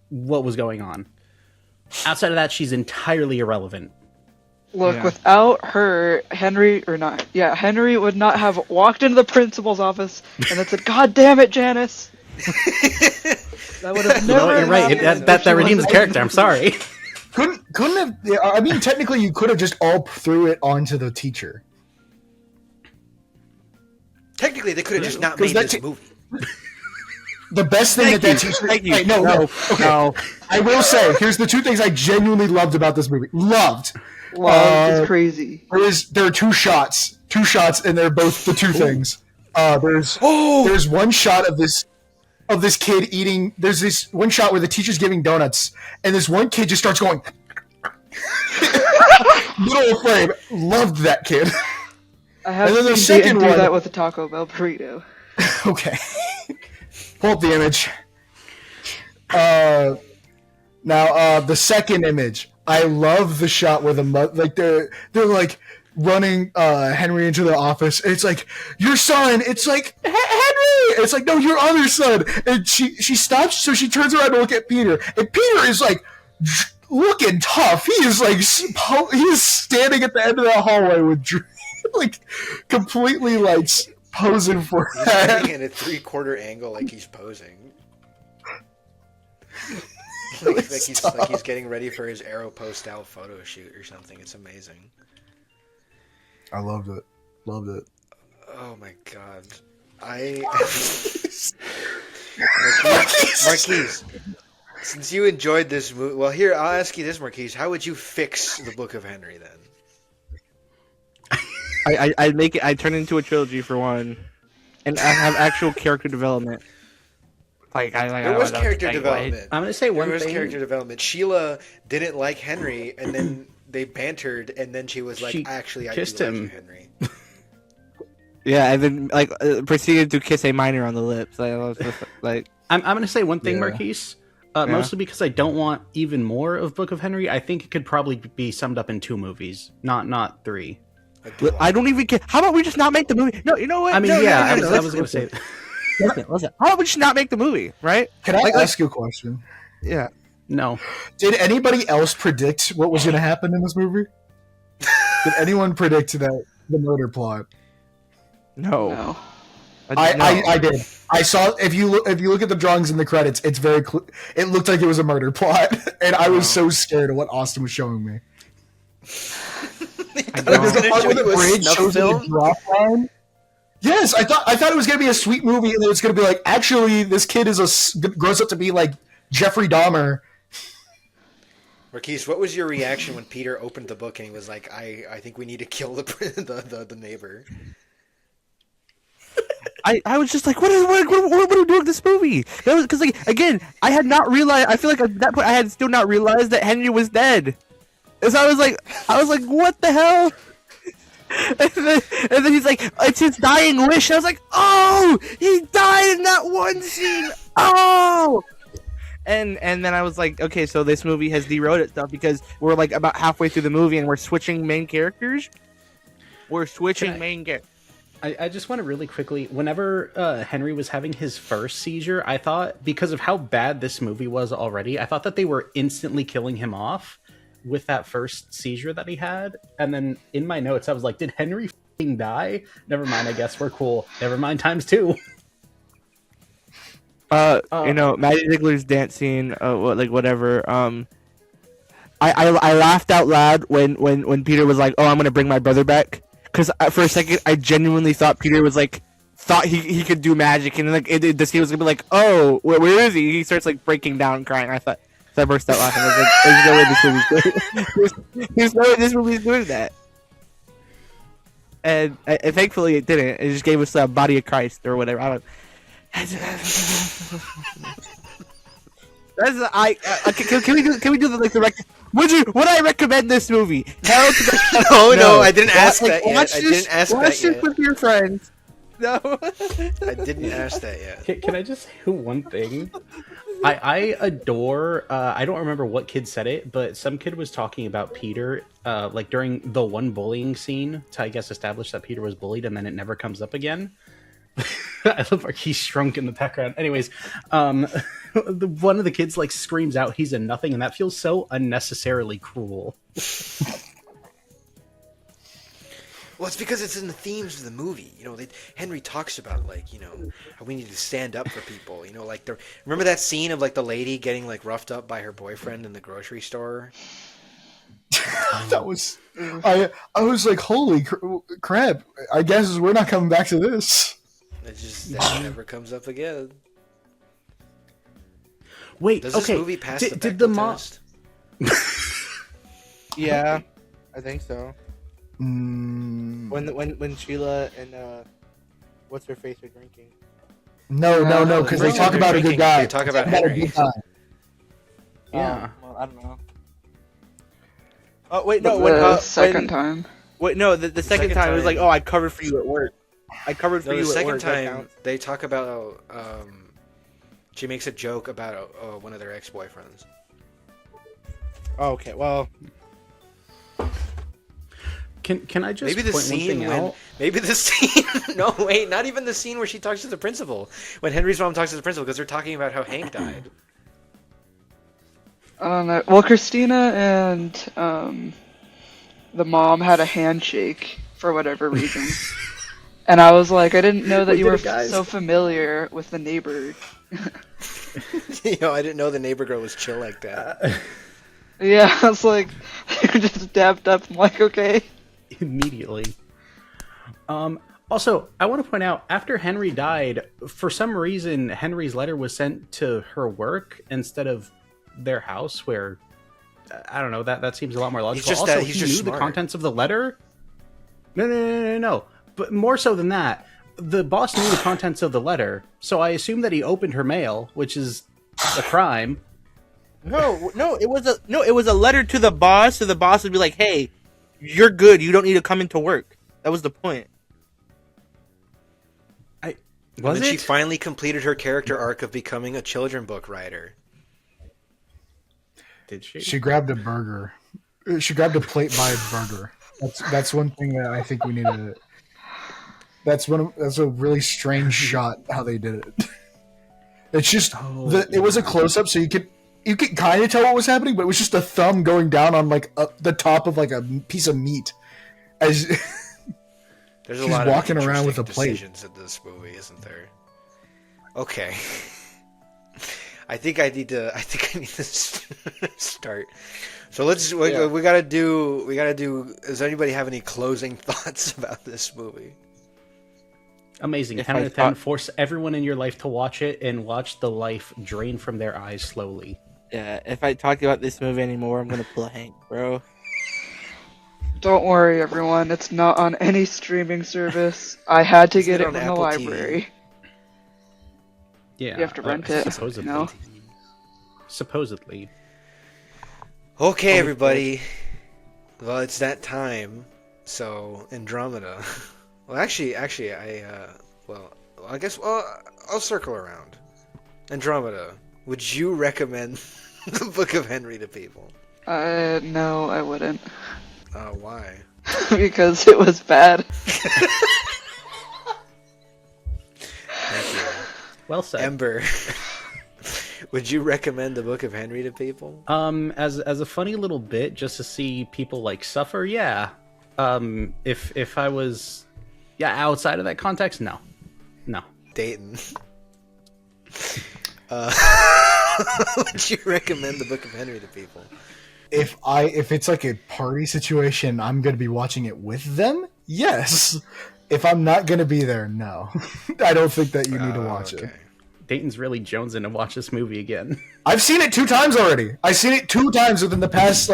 what was going on. Outside of that, she's entirely irrelevant. Look, without her, Henry would not have walked into the principal's office and then said, "God damn it, Janice." That would have never. No, you're right. happened That if she redeems the wasn't- character. I'm sorry. Couldn't have. Yeah, I mean, technically, you could have just all threw it onto the teacher. Technically, they could have just not 'Cause made that this movie. The best thing that teacher. Thank you. Wait, no. Okay. No. I will say, here's the two things I genuinely loved about this movie. Loved. It's crazy. There are two shots, and they're both the two things. There's one shot of this kid eating. There's this one shot where the teacher's giving donuts, and this one kid just starts going. Middle of frame. Loved that kid. I have And then the seen Dayton second do one- that with a Taco Bell burrito. Okay. Pull up the image. Now, the second image. I love the shot where they're like running Henry into the office. It's like, your son. It's like, Henry. It's like, no, your other son. And she stops, so she turns around to look at Peter. And Peter is like looking tough. He is like, he is standing at the end of the hallway with like completely like posing for He's that. standing in a 3/4 angle like he's posing. like he's getting ready for his Aeropostale style photo shoot or something. It's amazing. I loved it. Oh my god. Marquise, since you enjoyed this movie, well, here, I'll ask you this, Marquise. How would you fix the Book of Henry then? I'd make it. I'd turn it into a trilogy for one, and I have actual character development. There was character development. I'm gonna say one There was thing. character development. Sheila didn't like Henry, and then they bantered, and then she was like, She "Actually, I kissed do like him. you, Henry." Yeah, and then proceeded to kiss a minor on the lips. Like I'm gonna say one thing, Yeah. Marquise. Mostly because I don't want even more of Book of Henry. I think it could probably be summed up in 2 movies, not 3. I don't even care. How about we just not make the movie? No, you know what? I mean, No, yeah, no, I was gonna say. Listen. How about we just not make the movie, right? Can I ask you a question? Yeah. No. Did anybody else predict what was going to happen in this movie? Did anyone predict that the murder plot? No. No. I did. I saw if you look at the drawings and the credits, it's very it looked like it was a murder plot, and I was so scared of what Austin was showing me. I thought it was don't. gonna Part show where the you a bridge snuff shows you the film. drop line. Yes, I thought it was gonna be a sweet movie, and it was gonna be like, actually, this kid grows up to be like Jeffrey Dahmer. Marquise, what was your reaction when Peter opened the book and he was like, "I think we need to kill the neighbor." I was just like, what are we doing with this movie? That was because, like, again, I had not realized. I feel like at that point I had still not realized that Henry was dead. And so I was like, what the hell? And then he's like, it's his dying wish. I was like, oh, he died in that one scene. Oh. And then I was like, okay, so this movie has derailed itself because we're like about halfway through the movie and we're switching main characters. We're switching main characters. I just want to really quickly, whenever Henry was having his first seizure, I thought, because of how bad this movie was already, I thought that they were instantly killing him off with that first seizure that he had. And then in my notes, I was like, did Henry f***ing die? Never mind, I guess we're cool. Never mind times two. Maddie Ziegler's dance scene, whatever. I laughed out loud when Peter was like, "Oh, I'm gonna bring my brother back," because for a second I genuinely thought Peter was like thought he could do magic, and like the scene was gonna be like, "Oh, where is he?" He starts like breaking down and crying. I thought, so I burst out laughing. I was like, "There's no way this movie's doing. There's no way this movie's doing that." And thankfully it didn't. It just gave us the body of Christ or whatever. I don't. That's can we do the like would I recommend this movie? Hell to the No, I didn't ask that yet. Watch I didn't ask watch that this yet. with your friends. No. I didn't ask that yet. Can I just say one thing? I adore, I don't remember what kid said it, but some kid was talking about Peter, like during the one bullying scene to, I guess, establish that Peter was bullied and then it never comes up again. I love Marquis shrunk in the background. Anyways, one of the kids like screams out he's a nothing, and that feels so unnecessarily cruel. Well, it's because it's in the themes of the movie. You know, Henry talks about like, you know, how we need to stand up for people. You know, like remember that scene of like the lady getting like roughed up by her boyfriend in the grocery store? That was I was like, holy crap! I guess we're not coming back to this. That never comes up again. Wait, Does okay. this movie pass the did Bechdel the mom? test? Yeah, I think so. Mm, When Sheila and what's her face are drinking. no, because they No, talk they're about a drinking- good guy. They talk about a Henry. good guy. Yeah. Well, I don't know. Oh wait, no. The second time. Wait, no. The second time it was like, oh, I covered for you at work. I covered for No, you the at second work. That time counts. they talk about she makes a joke about one of their ex-boyfriends. Oh, okay, well, Can I just Maybe the point one scene thing when out? maybe the scene no wait, not even the scene where she talks to the principal. When Henry's mom talks to the principal because they're talking about how Hank died. I don't know. Well, Christina and the mom had a handshake for whatever reason. And I was like, I didn't know that We you did were it, guys. so familiar with the neighbor. You know, I didn't know the neighbor girl was chill like that. Yeah, I was like, they were just dapped up. I'm like, okay. Immediately. Also, I want to point out, after Henry died, for some reason, Henry's letter was sent to her work instead of their house, where, I don't know, that seems a lot more logical. just Also, that- he's he just knew smart. the contents of the letter? No. But more so than that, the boss knew the contents of the letter, so I assume that he opened her mail, which is a crime. no, it was a letter to the boss, so the boss would be like, hey, you're good. You don't need to come into work. That was the point. And then she finally completed her character arc of becoming a children book writer. Did she? She grabbed a burger. She grabbed a plate by a burger. That's one thing that I think we need to. That's a really strange shot how they did it. It's just it was a close up, so you could kind of tell what was happening, but it was just a thumb going down on like the top of like a piece of meat. As There's a She's lot walking of around with interesting a plate. decisions in this movie, isn't there? Okay. I think I need to. I think I need to start. So we gotta do. Does anybody have any closing thoughts about this movie? Amazing. If 10 I out of 10. thought- Force everyone in your life to watch it and watch the life drain from their eyes slowly. Yeah, if I talk about this movie anymore, I'm gonna blank, bro. Don't worry, everyone. It's not on any streaming service. I had to Is get it it on from the Apple library. Yeah. You have to rent it, Supposedly. you know? Supposedly. Okay, everybody. Well, it's that time. So Andromeda. Well, actually, I guess I'll circle around. Andromeda. Would you recommend the Book of Henry to people? No, I wouldn't. Why? Because it was bad. Thank you. Well said. Ember. Would you recommend the Book of Henry to people? As a funny little bit, just to see people like suffer, yeah. If I was, outside of that context, no. Dayton. Would you recommend the Book of Henry to people? If it's like a party situation, I'm gonna be watching it with them. Yes. If I'm not gonna be there, no. I don't think that you need to watch it. Dayton's really jonesing to watch this movie again. I've seen it 2 times already. I've seen it 2 times within the past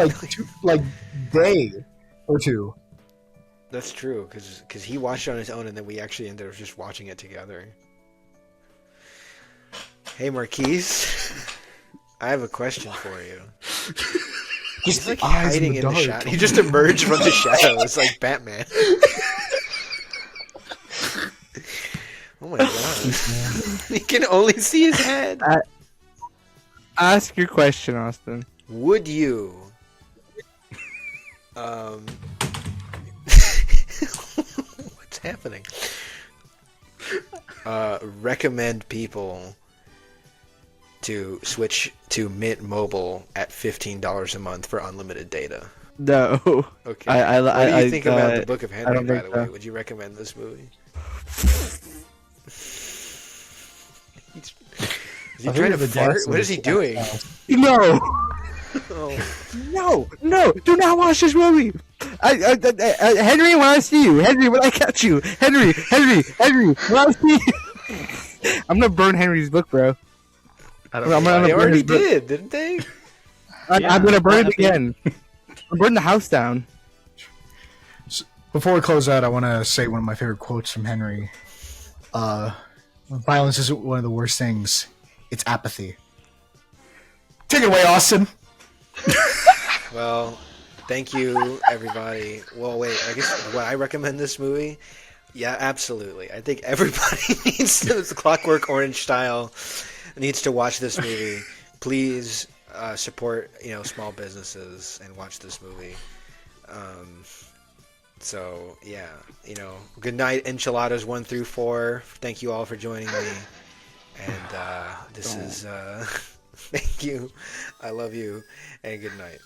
day or two. That's true, because he watched it on his own, and then we actually ended up just watching it together. Hey, Marquise, I have a question for you. He's like hiding in the shadow. He just emerged from the shadows like Batman. Oh my god! He can only see his head. Ask your question, Austin. Would you? What's happening? Recommend people to switch to Mint Mobile at $15 a month for unlimited data. No. Okay. What do you think about the Book of Henry, don't by think the way? so. Would you recommend this movie? Is he trying to fart? What is he doing? No. Oh. No, do not watch this movie. Henry, when I see you, Henry, when I catch you, Henry, when I see you. I'm gonna burn Henry's book, bro. I don't I'm know. gonna They burn already his book. did, didn't they? I'm gonna burn it happy. again. I'm burning the house down. Before we close out, I want to say one of my favorite quotes from Henry. Violence isn't one of the worst things. It's apathy. Take it away, Austin. Well, thank you, everybody. Well, wait, I guess would I recommend this movie? Yeah, absolutely. I think everybody needs to, the Clockwork Orange style, needs to watch this movie. Please support, small businesses and watch this movie. So yeah, good night, enchiladas 1 through 4. Thank you all for joining me. And this is thank you. I love you, and good night.